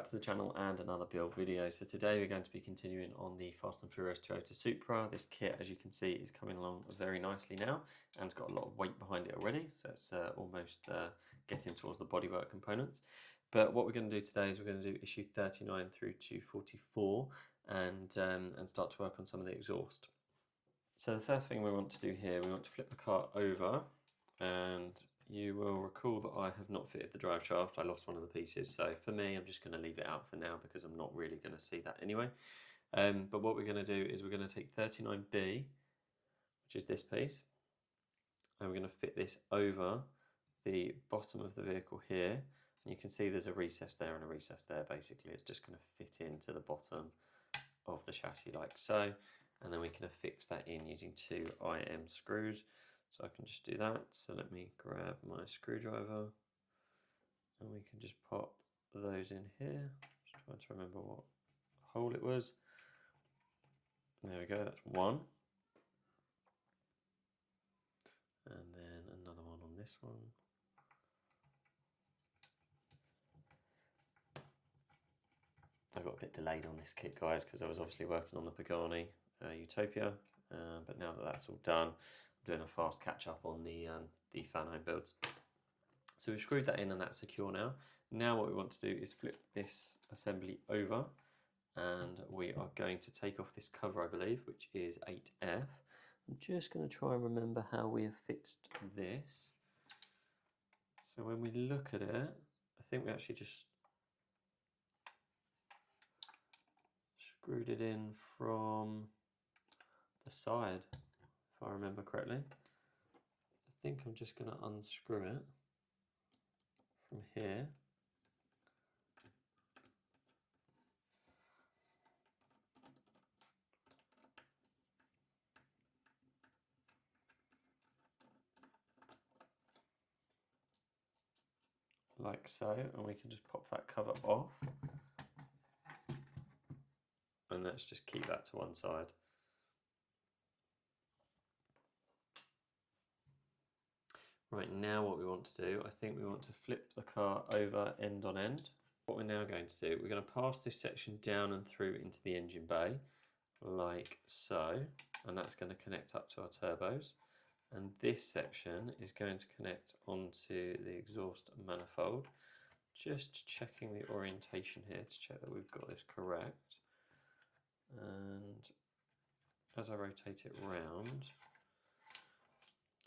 back to the channel and another build video. So today we're going to be continuing on the Fast and Furious Toyota Supra. This kit, as you can see, is coming along very nicely now and it's got a lot of weight behind it already. So it's almost getting towards the bodywork components. But what we're going to do today is we're going to do issue 39 through to 44 and start to work on some of the exhaust. So the first thing we want to do here, we want to flip the car over, and you will recall that I have not fitted the drive shaft. I lost one of the pieces, so for me I'm just going to leave it out for now because I'm not really going to see that anyway. But what we're going to do is we're going to take 39B, which is this piece, and we're going to fit this over the bottom of the vehicle here. And you can see there's a recess there and a recess there. Basically it's just going to fit into the bottom of the chassis like so, and then we can affix that in using 2 IM screws. So I can just do that. So let me grab my screwdriver and we can just pop those in here. Just trying to remember what hole it was. There we go, that's one. And then another one on this one. I got a bit delayed on this kit, guys, because I was obviously working on the Pagani Utopia, but now that that's all done, I'm doing a fast catch up on the Fanhome builds. So we've screwed that in and that's secure now. Now what we want to do is flip this assembly over, and we are going to take off this cover, I believe, which is 8F. I'm just going to try and remember how we have fixed this. So when we look at it, I think we actually just screwed it in from the side, if I remember correctly. I think I'm just going to unscrew it from here. Like so, and we can just pop that cover off. And let's just keep that to one side. Right, now what we want to do, I think we want to flip the car over end on end. What we're now going to do, we're going to pass this section down and through into the engine bay, like so, and that's going to connect up to our turbos. And this section is going to connect onto the exhaust manifold. Just checking the orientation here to check that we've got this correct. And as I rotate it round,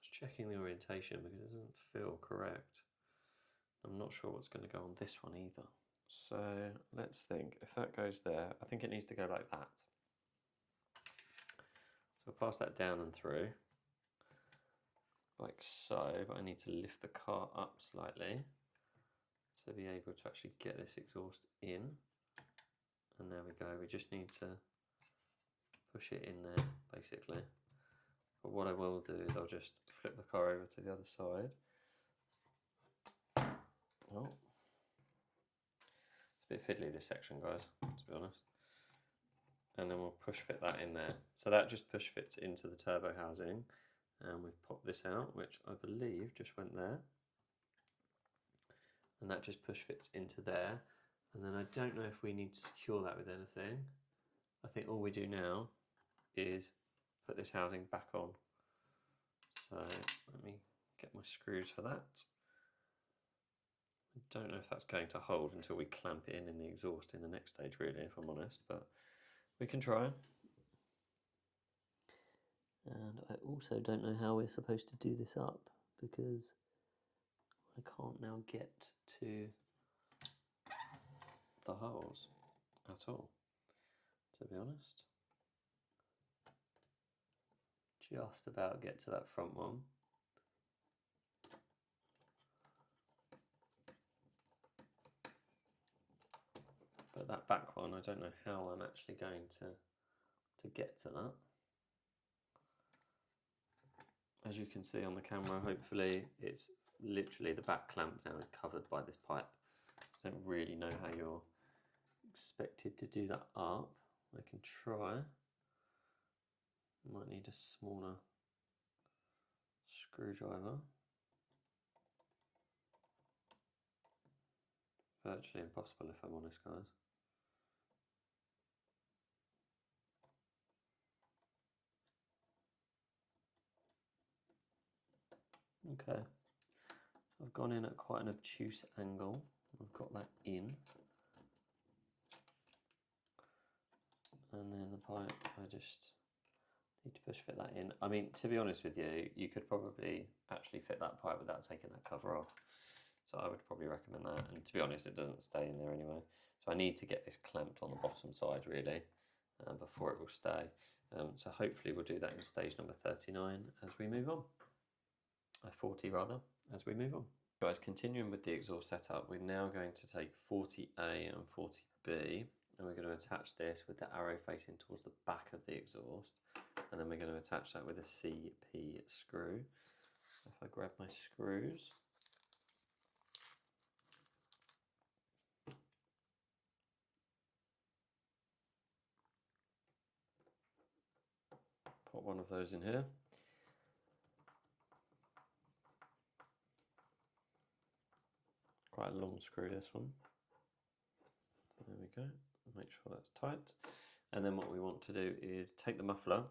just checking the orientation because it doesn't feel correct. I'm not sure what's going to go on this one either. So let's think, if that goes there, I think it needs to go like that. So I'll pass that down and through, like so, but I need to lift the car up slightly to be able to actually get this exhaust in. And there we go, we just need to push it in there, basically. But what I will do is I'll just flip the car over to the other side. Oh, it's a bit fiddly, this section, guys, to be honest. And then we'll push fit that in there. So that just push fits into the turbo housing. And we've popped this out, which I believe just went there. And that just push fits into there. And then I don't know if we need to secure that with anything. I think all we do now is put this housing back on. So let me get my screws for that. I don't know if that's going to hold until we clamp it in the exhaust in the next stage, really, if I'm honest, but we can try. And I also don't know how we're supposed to do this up because I can't now get to the holes at all, to be honest. Just about get to that front one. But that back one, I don't know how I'm actually going to get to that. As you can see on the camera, hopefully, it's literally the back clamp now is covered by this pipe. I don't really know how you're expected to do that up. I can try. Might need a smaller screwdriver. Virtually impossible, if I'm honest, guys. Okay, so I've gone in at quite an obtuse angle. I've got that in. And then the pipe, I just need to push fit that in. I mean, to be honest with you, you could probably actually fit that pipe without taking that cover off. So I would probably recommend that. And to be honest, it doesn't stay in there anyway. So I need to get this clamped on the bottom side really before it will stay. So hopefully we'll do that in stage number 39 as we move on. 40 rather, as we move on. Guys, continuing with the exhaust setup, we're now going to take 40A and 40B, and we're going to attach this with the arrow facing towards the back of the exhaust, and then we're going to attach that with a CP screw. If I grab my screws, put one of those in here. Quite a long screw, this one. There we go. Make sure that's tight. And then what we want to do is take the muffler.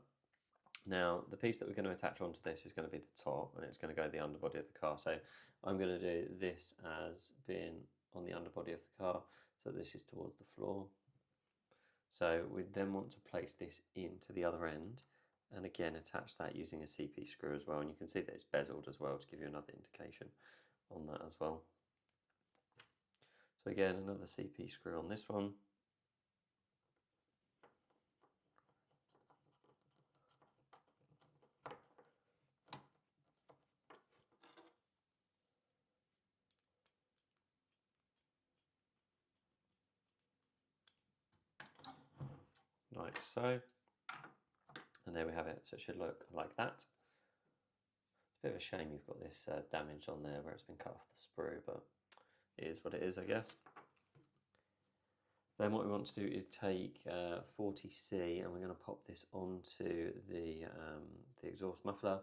Now, the piece that we're going to attach onto this is going to be the top, and it's going to go the underbody of the car. So I'm going to do this as being on the underbody of the car, so this is towards the floor. So we then want to place this into the other end, and again attach that using a CP screw as well. And you can see that it's bezeled as well to give you another indication on that as well. So again, another CP screw on this one. Like so. And there we have it. So it should look like that. It's a bit of a shame you've got this damage on there where it's been cut off the sprue, but it is what it is, I guess. Then what we want to do is take 40C, and we're going to pop this onto the exhaust muffler.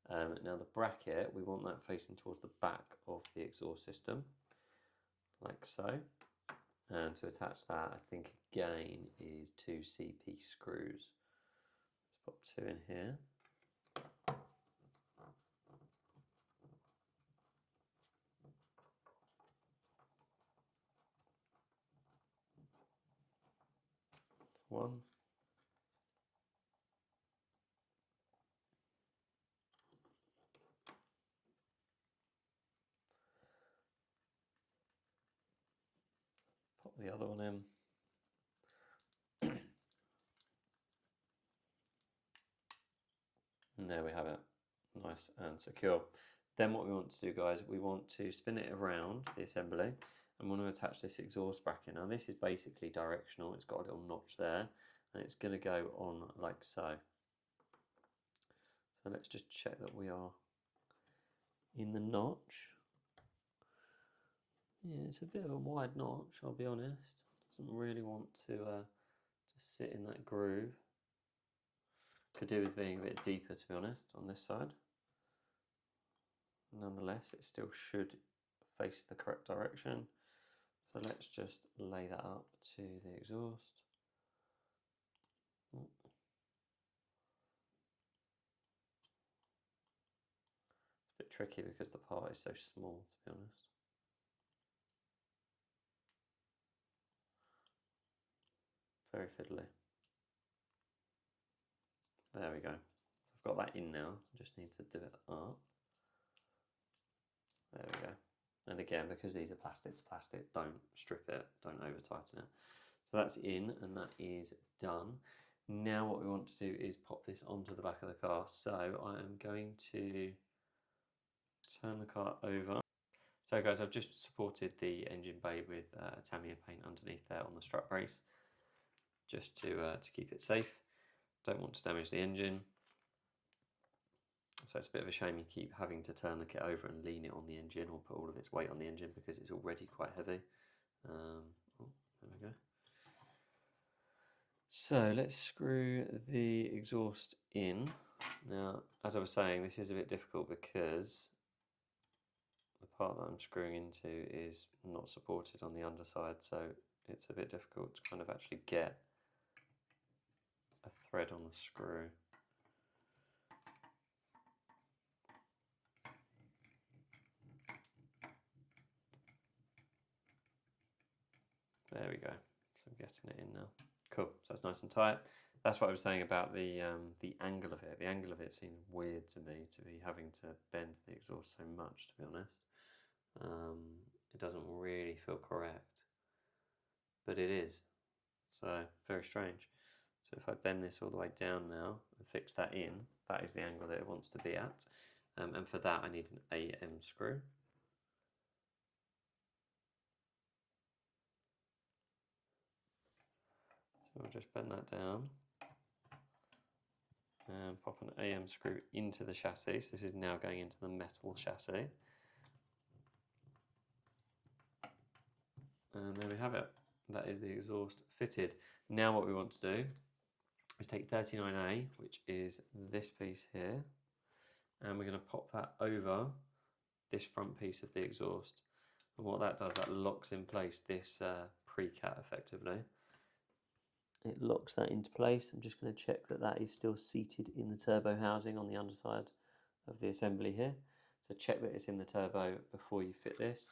Now the bracket, we want that facing towards the back of the exhaust system, like so. And to attach that, I think again is 2 CP screws. Let's pop 2 in here. One. Pop the other one in. And there we have it, nice and secure. Then what we want to do, guys, we want to spin it around the assembly and want to attach this exhaust bracket. Now this is basically directional, it's got a little notch there, and it's going to go on like so. So let's just check that we are in the notch. Yeah, it's a bit of a wide notch, I'll be honest. Doesn't really want to just sit in that groove. Could do with being a bit deeper, to be honest, on this side. Nonetheless, it still should face the correct direction. So let's just lay that up to the exhaust. It's a bit tricky because the part is so small, to be honest. Very fiddly. There we go. So I've got that in now, just need to do it up. There we go. And again, because these are plastic to plastic, don't strip it, don't over tighten it. So that's in, and that is done. Now what we want to do is pop this onto the back of the car. So I am going to turn the car over. So guys, I've just supported the engine bay with Tamiya paint underneath there on the strut brace, just to keep it safe. Don't want to damage the engine. So it's a bit of a shame you keep having to turn the kit over and lean it on the engine, or put all of its weight on the engine, because it's already quite heavy. Oh, there we go. So let's screw the exhaust in. Now, as I was saying, this is a bit difficult because the part that I'm screwing into is not supported on the underside, so it's a bit difficult to kind of actually get a thread on the screw. There we go. So I'm getting it in now. Cool. So it's nice and tight. That's what I was saying about the angle of it. The angle of it seems weird to me, to be having to bend the exhaust so much, to be honest. It doesn't really feel correct, but it is. So very strange. So if I bend this all the way down now and fix that in, that is the angle that it wants to be at. And for that I need an AM screw. So we'll just bend that down and pop an AM screw into the chassis. So this is now going into the metal chassis. And there we have it. That is the exhaust fitted. Now what we want to do is take 39A, which is this piece here, and we're going to pop that over this front piece of the exhaust. And what that does, that locks in place this pre-cat effectively. It locks that into place. I'm just going to check that that is still seated in the turbo housing on the underside of the assembly here. So check that it's in the turbo before you fit this,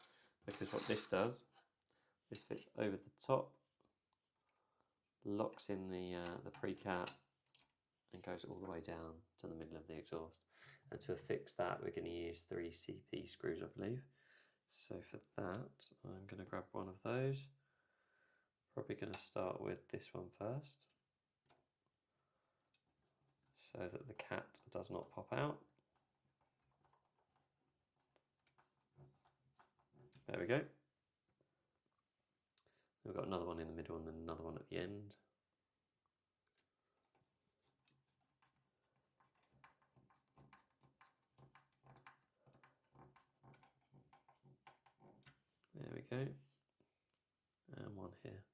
because what this does, this fits over the top, locks in the pre-cat and goes all the way down to the middle of the exhaust. And to affix that, we're going to use 3 CP screws, I believe. So for that, I'm going to grab one of those. Probably going to start with this one first, so that the cat does not pop out. There we go. We've got another one in the middle and then another one at the end. There we go. And one here.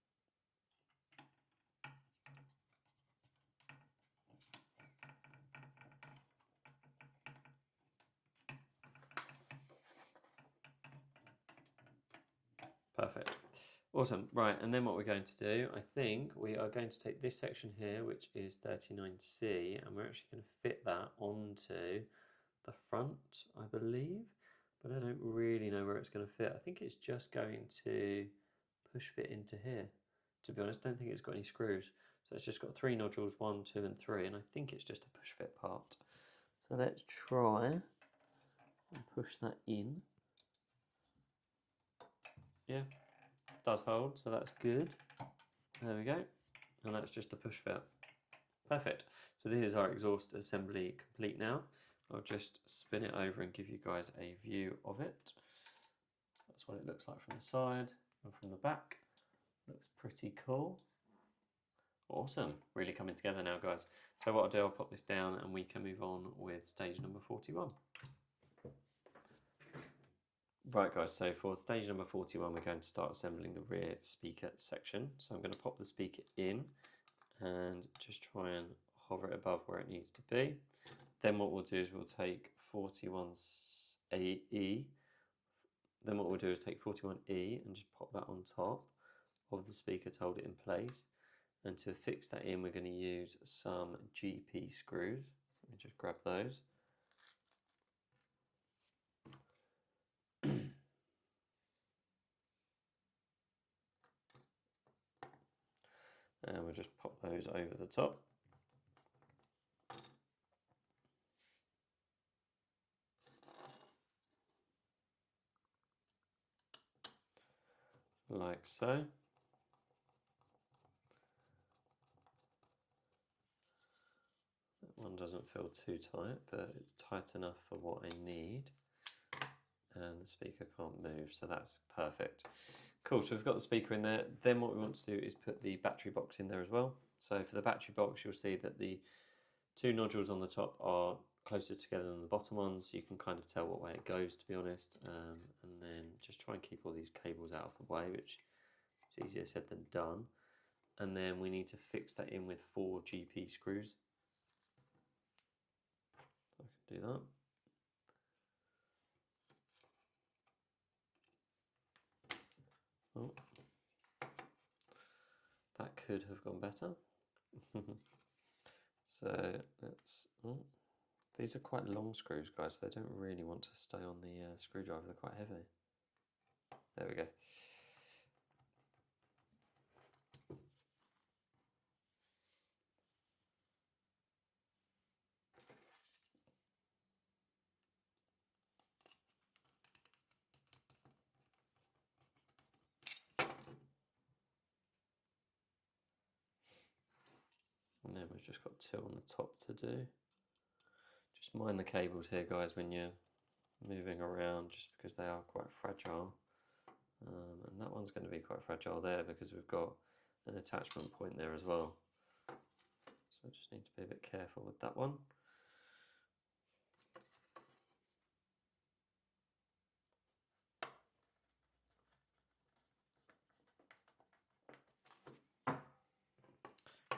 Perfect. Awesome. Right, and then what we're going to do, I think we are going to take this section here, which is 39C, and we're actually going to fit that onto the front, I believe, but I don't really know where it's going to fit. I think it's just going to push fit into here. To be honest, I don't think it's got any screws. So it's just got 3 nodules, 1, 2 and 3, and I think it's just a push fit part. So let's try and push that in. Yeah, it does hold, so that's good. There we go. And that's just a push fit. Perfect. So this is our exhaust assembly complete now. I'll just spin it over and give you guys a view of it. That's what it looks like from the side and from the back. Looks pretty cool. Awesome. Really coming together now, guys. So what I'll do, I'll pop this down and we can move on with stage number 41. Right guys, so for stage number 41 we're going to start assembling the rear speaker section. So I'm going to pop the speaker in and just try and hover it above where it needs to be. Then what we'll do is we'll take 41E. Then what we'll do is take 41E and just pop that on top of the speaker to hold it in place. And to fix that in, we're going to use some GP screws. Let me just grab those. And we'll just pop those over the top. Like so. That one doesn't feel too tight, but it's tight enough for what I need. And the speaker can't move, so that's perfect. Cool, so we've got the speaker in there. Then what we want to do is put the battery box in there as well. So for the battery box, you'll see that the 2 nodules on the top are closer together than the bottom ones, so you can kind of tell what way it goes, to be honest. And then just try and keep all these cables out of the way, which is easier said than done. And then we need to fix that in with 4 GP screws. So I can do that. could have gone better. So let's, these are quite long screws, guys, so they don't really want to stay on the screwdriver, they're quite heavy. There we go. And then we've just got 2 on the top to do. Just mind the cables here, guys, when you're moving around, just because they are quite fragile. And that one's going to be quite fragile there because we've got an attachment point there as well. So I just need to be a bit careful with that one.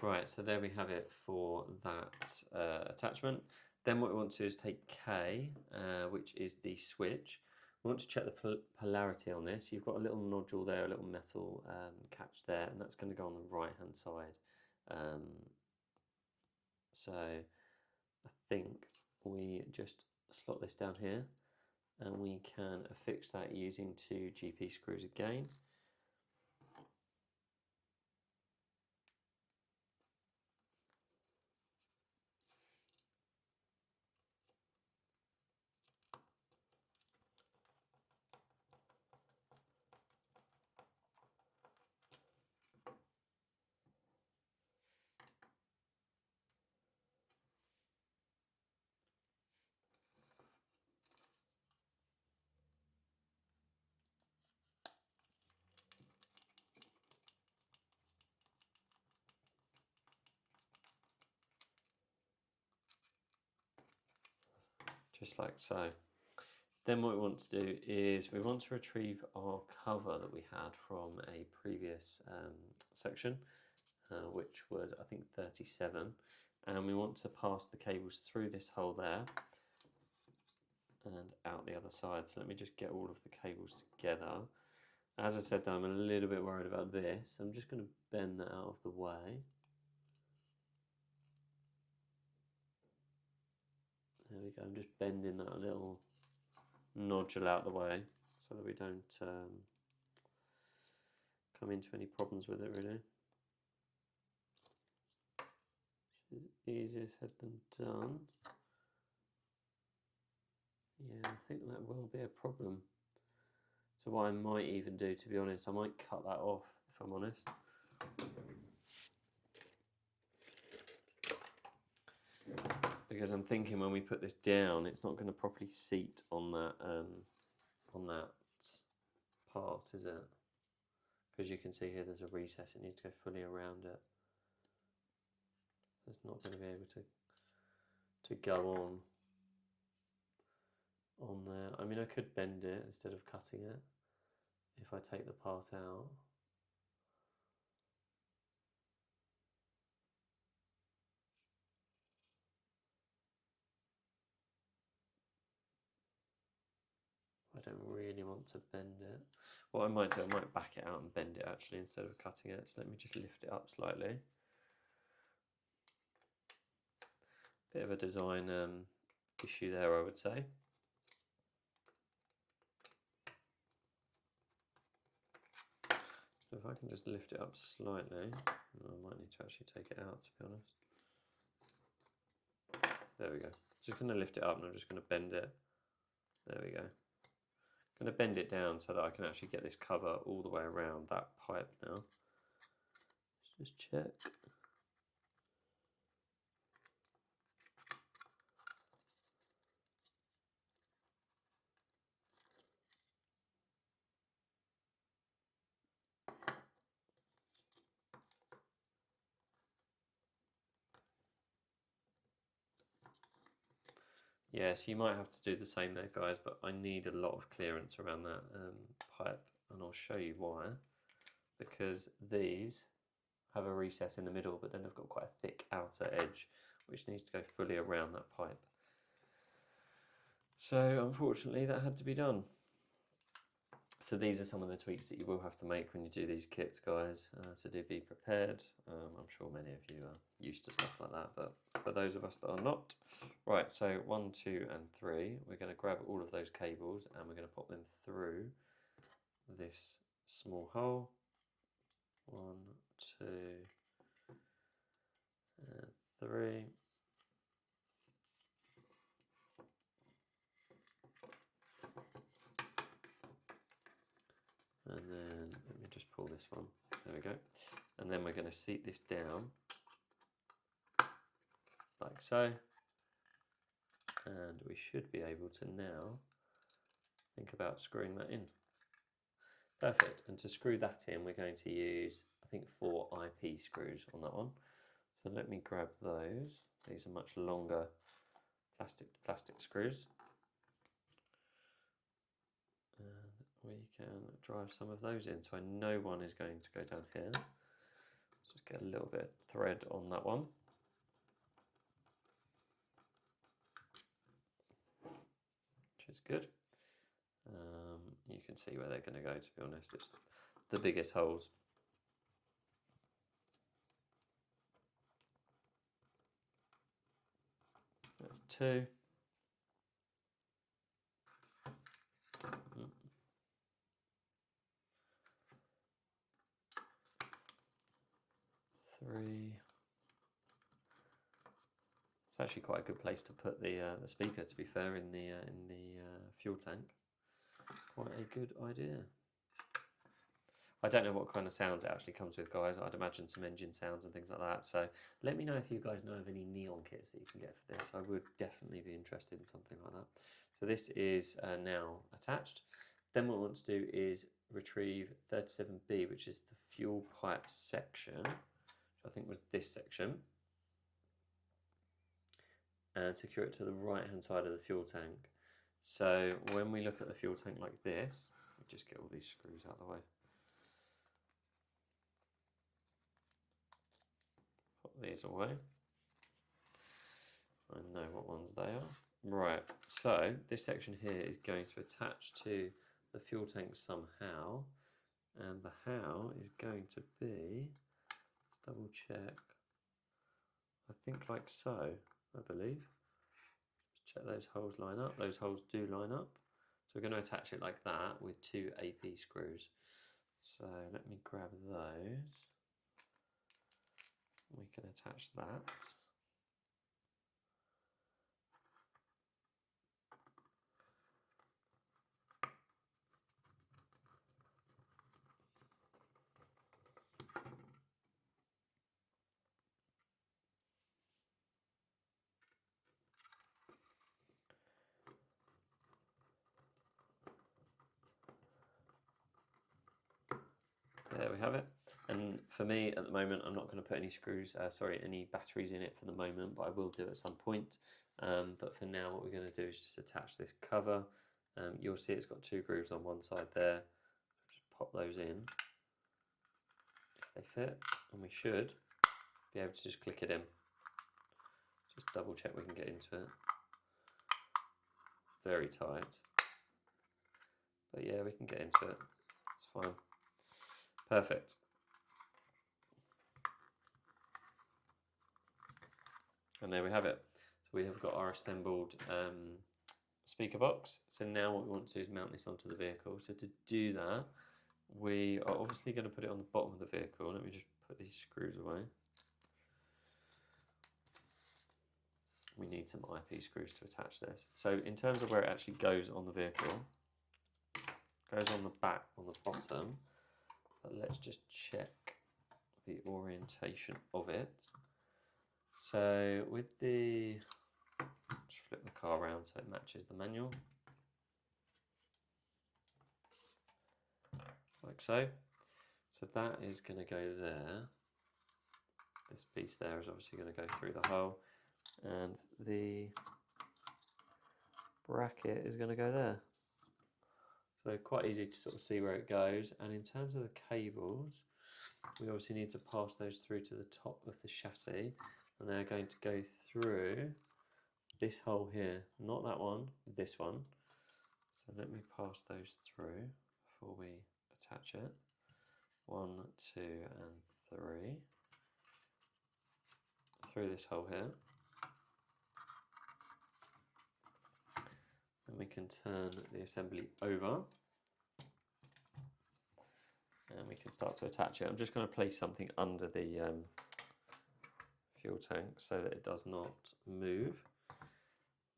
Right, so there we have it for that attachment. Then what we want to do is take K, which is the switch. We want to check the polarity on this. You've got a little nodule there, a little metal catch there, and that's going to go on the right-hand side. So I think we just slot this down here, and we can affix that using 2 GP screws again. Just like so. Then what we want to do is we want to retrieve our cover that we had from a previous section, which was I think 37, and we want to pass the cables through this hole there and out the other side. So let me just get all of the cables together. As I said though, I'm a little bit worried about this. I'm just going to bend that out of the way. There we go, I'm just bending that little nodule out of the way so that we don't come into any problems with it really. It's easier said than done. Yeah, I think that will be a problem. So what I might even do, to be honest, I might cut that off if I'm honest. Because I'm thinking when we put this down, it's not going to properly seat on that part, is it? Because you can see here there's a recess, it needs to go fully around it. It's not going to be able to go on there. I mean, I could bend it instead of cutting it if I take the part out. I don't really want to bend it. What I might do, I might back it out and bend it actually instead of cutting it. So let me just lift it up slightly. Bit of a design issue there, I would say. So if I can just lift it up slightly, I might need to actually take it out, to be honest. There we go. Just going to lift it up and I'm just going to bend it. There we go. I'm going to bend it down so that I can actually get this cover all the way around that pipe now. Let's just check. Yeah, so you might have to do the same there, guys, but I need a lot of clearance around that pipe, and I'll show you why. Because these have a recess in the middle, but then they've got quite a thick outer edge, which needs to go fully around that pipe. So unfortunately, that had to be done. So these are some of the tweaks that you will have to make when you do these kits, guys. So do be prepared. I'm sure many of you are used to stuff like that, but for those of us that are not. Right, so 1, 2 and 3, we're going to grab all of those cables and we're going to pop them through this small hole. 1, 2 and 3. And then let me just pull this one. There we go. And then we're going to seat this down like so. And we should be able to now think about screwing that in. Perfect. And to screw that in, we're going to use, I think, 4 IP screws on that one. So let me grab those. These are much longer plastic screws. And we can drive some of those in. So I know one is going to go down here. Let's just get a little bit of thread on that one. Which is good. You can see where they're going to go, to be honest. It's the biggest holes. That's 2. 3. It's actually quite a good place to put the speaker, to be fair, in the fuel tank. Quite a good idea. I don't know what kind of sounds it actually comes with, guys. I'd imagine some engine sounds and things like that. So let me know if you guys know of any neon kits that you can get for this. I would definitely be interested in something like that. So this is now attached. Then what we want to do is retrieve 37B, which is the fuel pipe section, which I think was this section, and secure it to the right hand side of the fuel tank. So when we look at the fuel tank like this, we just get all these screws out of the way. Put these away. I know what ones they are. Right, so this section here is going to attach to the fuel tank somehow, and the how is going to be, let's double check, I think like so, I believe. Just check those holes line up. Those holes do line up. So we're going to attach it like that with 2 AP screws. So let me grab those. We can attach that. There we have it. And for me at the moment, I'm not going to put any any batteries in it for the moment, but I will do at some point. But for now, what we're going to do is just attach this cover. You'll see it's got 2 grooves on one side there. Just pop those in if they fit, and we should be able to just click it in. Just double check we can get into it. Very tight. But yeah, we can get into it. It's fine. Perfect. And there we have it. So we have got our assembled speaker box. So now what we want to do is mount this onto the vehicle. So to do that, we are obviously going to put it on the bottom of the vehicle. Let me just put these screws away. We need some IP screws to attach this. So in terms of where it actually goes on the vehicle, it goes on the back, on the bottom. But let's just check the orientation of it. So with the, just flip the car around so it matches the manual. Like so. So that is going to go there. This piece there is obviously going to go through the hole. And the bracket is going to go there. So quite easy to sort of see where it goes. And in terms of the cables, we obviously need to pass those through to the top of the chassis. And they're going to go through this hole here, not that one, this one. So let me pass those through. before we attach it. 1, 2 and 3 through this hole here. And we can turn the assembly over and we can start to attach it. I'm just going to place something under the fuel tank so that it does not move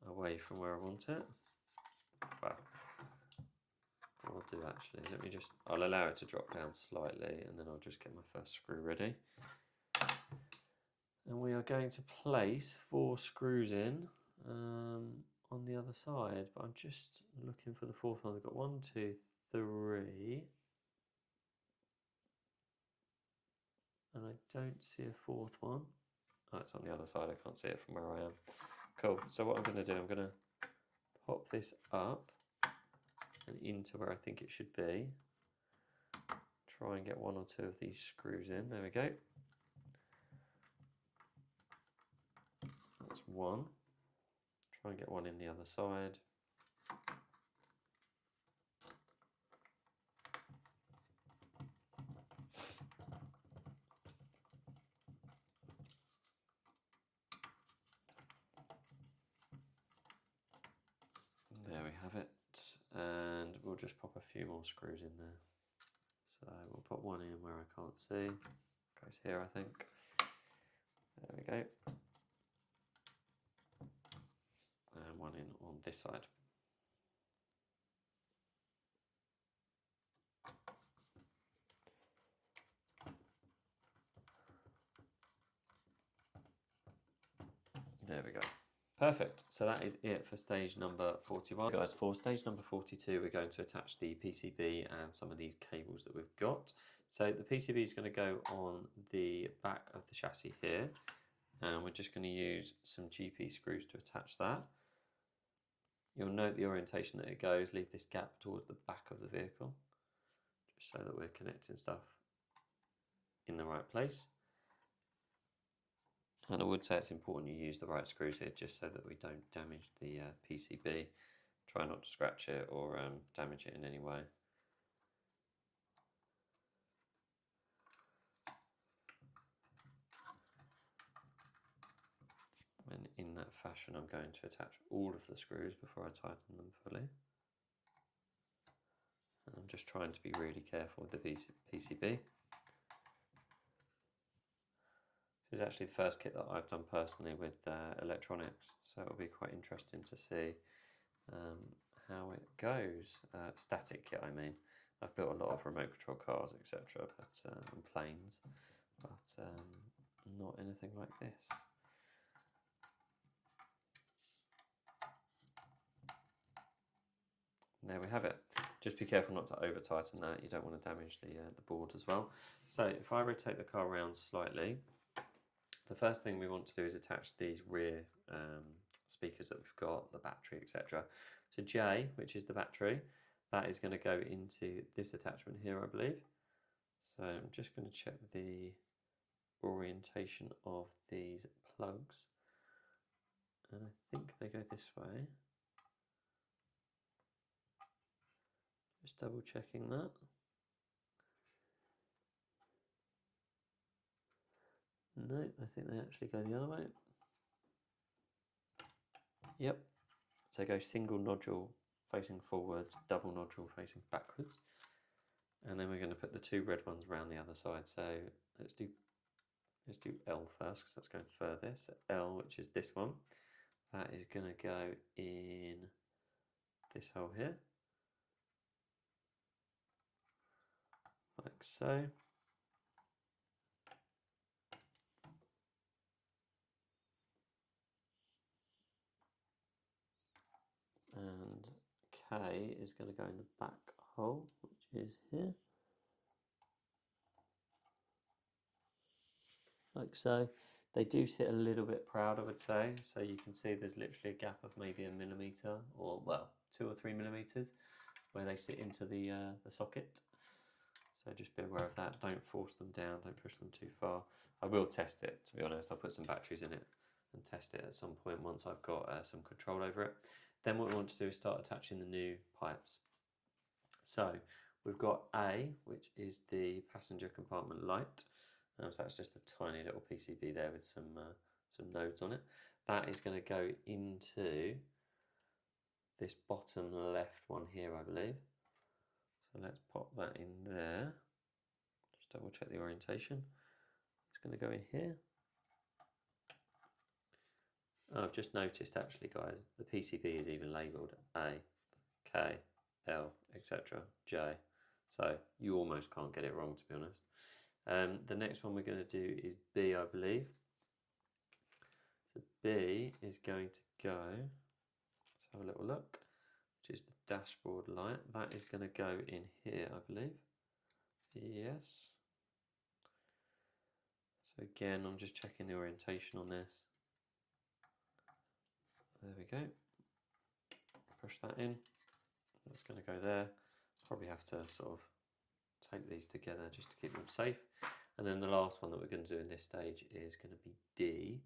away from where I want it. Well, what I'll do actually, I'll allow it to drop down slightly and then I'll just get my first screw ready. And we are going to place 4 screws in on the other side, but I'm just looking for the 4th one. I've got 1, 2, 3, and I don't see a 4th one. Oh, it's on the other side. I can't see it from where I am. Cool. So what I'm going to do, I'm going to pop this up and into where I think it should be. Try and get 1 or 2 of these screws in. There we go. That's 1. Try and get 1 in the other side. There we have it, and we'll just pop a few more screws in there. So we'll put 1 in where I can't see. Goes here, I think. There we go. And 1 in on this side. There we go. Perfect. So that is it for stage number 41. Guys, for stage number 42, we're going to attach the PCB and some of these cables that we've got. So the PCB is going to go on the back of the chassis here, and we're just going to use some GP screws to attach that. You'll note the orientation that it goes, leave this gap towards the back of the vehicle, just so that we're connecting stuff in the right place. And I would say it's important you use the right screws here, just so that we don't damage the PCB. Try not to scratch it or damage it in any way. And in that fashion, I'm going to attach all of the screws before I tighten them fully. And I'm just trying to be really careful with the PCB. This is actually the first kit that I've done personally with electronics, so it'll be quite interesting to see how it goes. Static kit, I mean. I've built a lot of remote control cars, etc., and planes, but not anything like this. There we have it. Just be careful not to over tighten that. You don't want to damage the board as well. So if I rotate the car around slightly, the first thing we want to do is attach these rear speakers that we've got, the battery, etc. So J, which is the battery, that is going to go into this attachment here, I believe. So I'm just going to check the orientation of these plugs. And I think they go this way. Just double checking that. No, I think they actually go the other way. Yep. So go single nodule facing forwards, double nodule facing backwards. And then we're going to put the 2 red ones around the other side. So let's do L first, because that's going furthest. So L, which is this one, that is going to go in this hole here, like so. And K is going to go in the back hole, which is here, like so. They do sit a little bit proud, I would say, so you can see there's literally a gap of maybe 1 millimetre, or well, 2 or 3 millimetres where they sit into the socket. So just be aware of that. Don't force them down, don't push them too far. I will test it, to be honest. I'll put some batteries in it and test it at some point once I've got some control over it. Then what we want to do is start attaching the new pipes. So We've got A, which is the passenger compartment light. So that's just a tiny little PCB there with some nodes on it. That is going to go into this bottom left one here, I believe. So let's pop that in there. Just double check the orientation. It's going to go in here. Oh, I've just noticed actually, guys, the PCB is even labelled A, K, L, etc., J. So you almost can't get it wrong, to be honest. The next one we're going to do is B, I believe. So B is going to go, let's have a little look, which is the dashboard light. That is going to go in here, I believe. Yes. So again, I'm just checking the orientation on this. There we go. Push that in. That's going to go there. Probably have to sort of tape these together just to keep them safe. And then the last one that we're going to do in this stage is going to be D,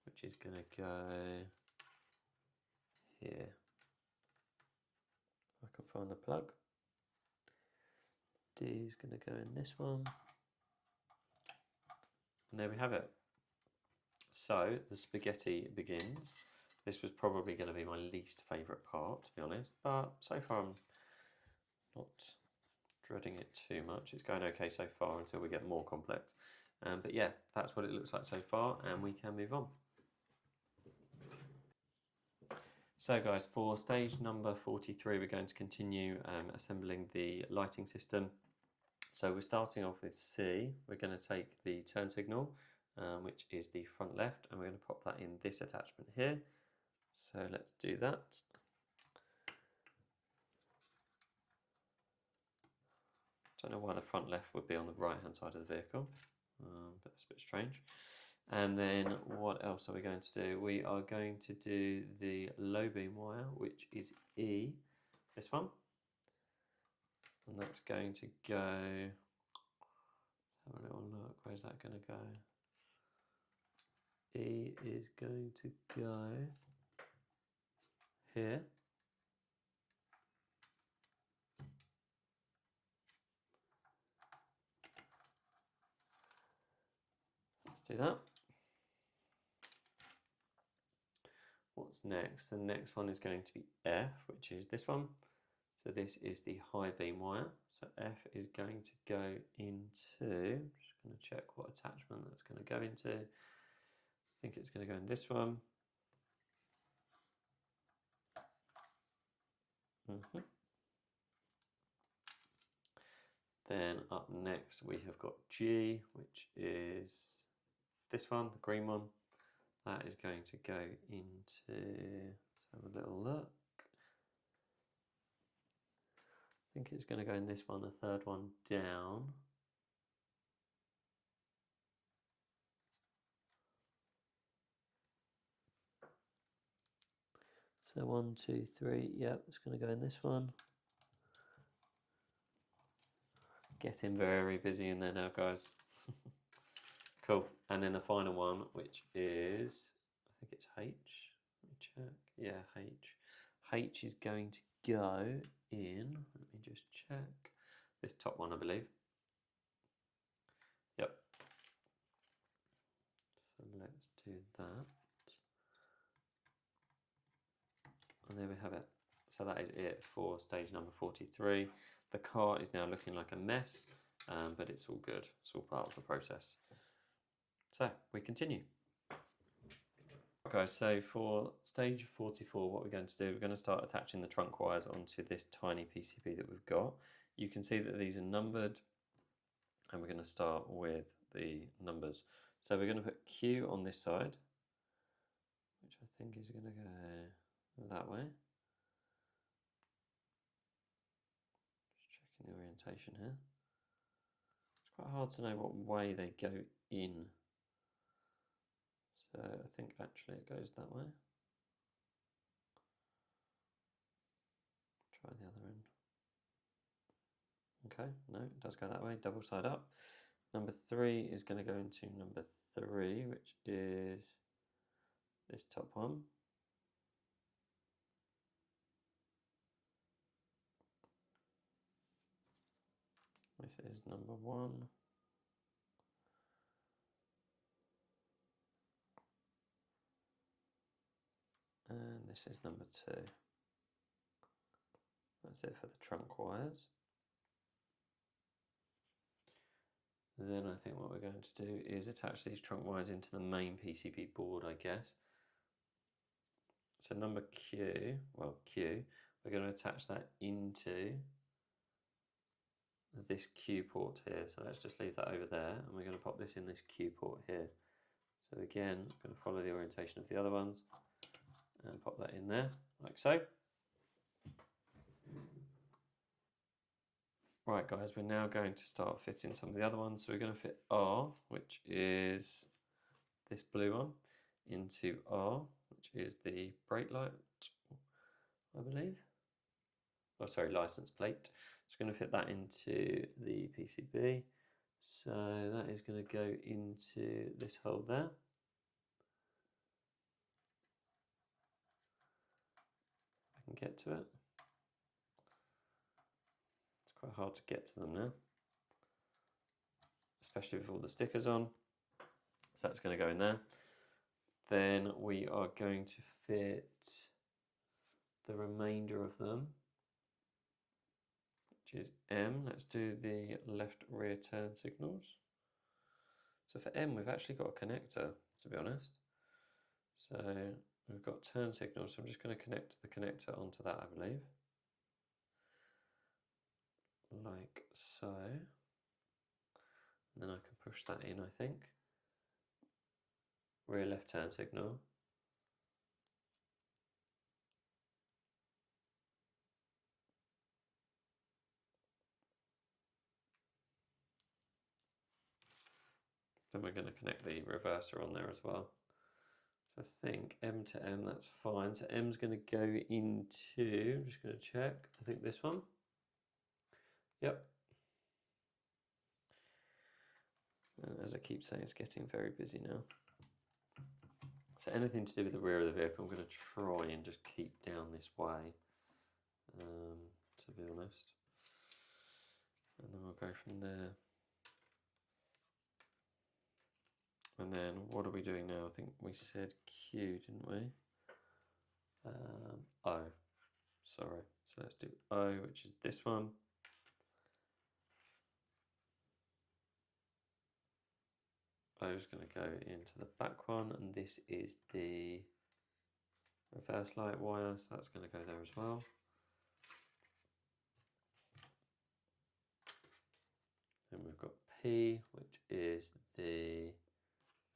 which is going to go here. If I can find the plug. D is going to go in this one. And there we have it. So the spaghetti begins. This was probably going to be my least favourite part, to be honest, but so far I'm not dreading it too much. It's going okay so far until we get more complex. But yeah, that's what it looks like so far, and we can move on. So guys, for stage number 43, we're going to continue assembling the lighting system. So we're starting off with C. We're going to take the turn signal, which is the front left, and we're going to pop that in this attachment here. So let's do that. Don't know why the front left would be on the right hand side of the vehicle, but that's a bit strange. And then what else are we going to do? We are going to do the low beam wire, which is E, this one. And that's going to go, have a little look, where's that going to go? E is going to go here. Let's do that. What's next? The next one is going to be F, which is this one. So this is the high beam wire. So F is going to go into, I'm just going to check what attachment that's going to go into. I think it's going to go in this one. Then up next we have got G, which is this one, the green one. That is going to go into, let's have a little look. I think it's going to go in this one, the third one down. So 1, 2, 3, yep, it's going to go in this one. Getting very busy in there now, guys. Cool. And then the final one, which is, I think it's H. Let me check. Yeah, H. H is going to go in, let me just check, this top one, I believe. Yep. So let's do that. And there we have it. So that is it for stage number 43. The car is now looking like a mess, but it's all good. It's all part of the process. So we continue. Okay, so for stage 44, what we're going to do, we're going to start attaching the trunk wires onto this tiny PCB that we've got. You can see that these are numbered, and we're going to start with the numbers. So we're going to put Q on this side, which I think is going to go that way. Just checking the orientation here. It's quite hard to know what way they go in. So I think actually it goes that way. Try the other end. Okay, no, it does go that way, double side up. Number 3 is going to go into number 3, which is this top one. this is number 1. And this is number 2. That's it for the trunk wires. Then I think what we're going to do is attach these trunk wires into the main PCB board, I guess. So number Q, we're going to attach that into this Q port here. So let's just leave that over there, and we're going to pop this in this Q port here. So again, I'm going to follow the orientation of the other ones and pop that in there, like so. Right guys, we're now going to start fitting some of the other ones. So we're going to fit R, which is this blue one, into R, which is the brake light, I believe. Oh, sorry, license plate. Just going to fit that into the PCB. So that is going to go into this hole there. I can get to it. It's quite hard to get to them now, especially with all the stickers on. So that's going to go in there. Then we are going to fit the remainder of them, which is M. Let's do the left rear turn signals. So for M, we've actually got a connector, to be honest. So we've got turn signals, so I'm just going to connect the connector onto that, I believe. Like so. And then I can push that in, I think. Rear left turn signal. Then we're going to connect the reverser on there as well. So I think M to M, that's fine. So M's going to go into, I'm just going to check, I think this one. Yep. And as I keep saying, it's getting very busy now. So anything to do with the rear of the vehicle, I'm going to try and just keep down this way, to be honest. And then we'll go from there. And then what are we doing now? I think we said Q, didn't we? O, sorry. So let's do O, which is this one. O is going to go into the back one, and this is the reverse light wire, so that's going to go there as well. Then we've got P, which is the,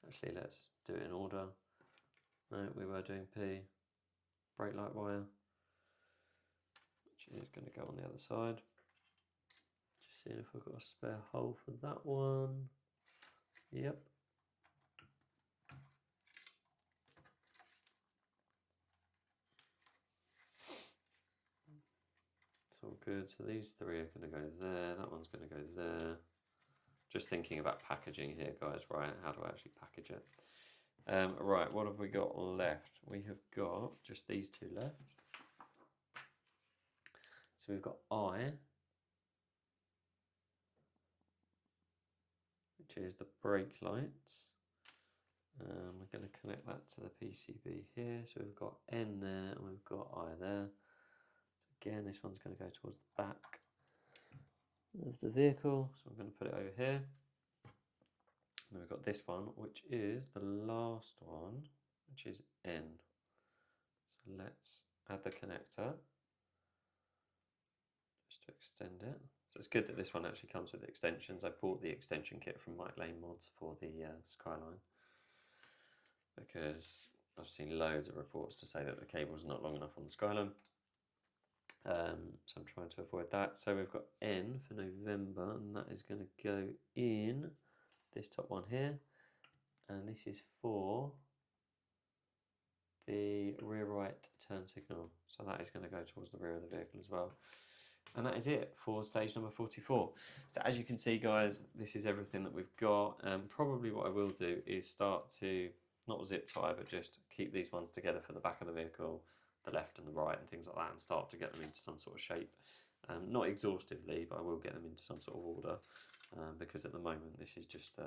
actually let's do it in order. No, we were doing P, brake light wire, which is going to go on the other side. Just seeing if we've got a spare hole for that one. Yep. It's all good. So these three are going to go there. That one's going to go there. Just thinking about packaging here, guys, right? How do I actually package it? Right, what have we got left? We have got just these two left. So we've got I, which is the brake lights. We're going to connect that to the PCB here. So we've got N there and we've got I there. Again, this one's going to go towards the back of the vehicle. So I'm going to put it over here. And then we've got this one, which is the last one, which is N. So let's add the connector just to extend it. So it's good that this one actually comes with extensions. I bought the extension kit from Mike Lane Mods for the Skyline, because I've seen loads of reports to say that the cable's not long enough on the Skyline. So I'm trying to avoid that. So we've got N for November, and that is going to go in this top one here. And this is for the rear right turn signal. So that is going to go towards the rear of the vehicle as well. And that is it for stage number 44. So as you can see, guys, this is everything that we've got. Probably what I will do is start to, not zip tie, but just keep these ones together for the back of the vehicle, the left and the right and things like that, and start to get them into some sort of shape. Not exhaustively, but I will get them into some sort of order, because at the moment this is just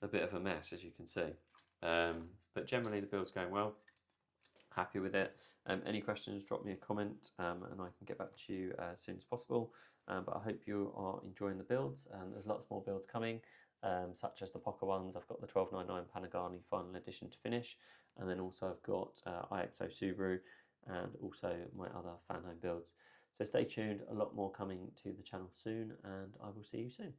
a bit of a mess, as you can see. But generally the build's going well. Happy with it. Any questions, drop me a comment, and I can get back to you as soon as possible. But I hope you are enjoying the builds. There's lots more builds coming, such as the Pocker ones. I've got the 1299 Panigale final edition to finish, and then also I've got IXO Subaru, and also my other Fanhome builds. So stay tuned, a lot more coming to the channel soon, and I will see you soon.